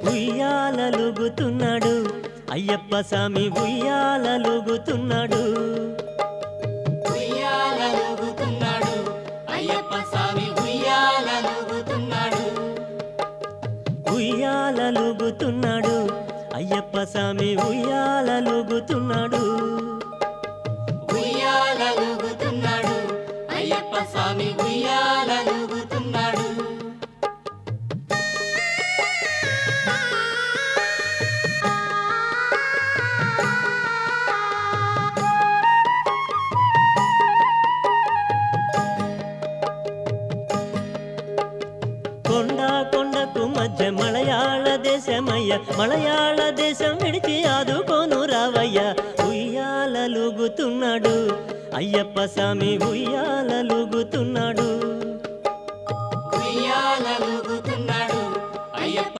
ఉయ్యాలలుగుతున్నాడు అయ్యప్ప స్వామి ఉయ్యాలలుగుతున్నాడు ఉయ్యాలలుగుతున్నాడు అయ్యప్ప స్వామి ఉయ్యాలలుగుతున్నాడు ఉయ్యాలలుగుతున్నాడు అయ్యప్ప స్వామి ఉయ్యాలలుగుతున్నాడు ఉయ్యాలలుగుతున్నాడు అయ్యప్ప స్వామి ఉయ్యాలలుగుతున్నాడు కొండకు మధ్య మలయాళ దేశమయ్య మలయాళ దేశం విడిచి ఆదుకోను రావయ్య ఉయ్యాలలుగుతున్నాడు అయ్యప్ప స్వామి ఉయ్యాలలుగుతున్నాడు ఉయ్యాలలుగుతున్నాడు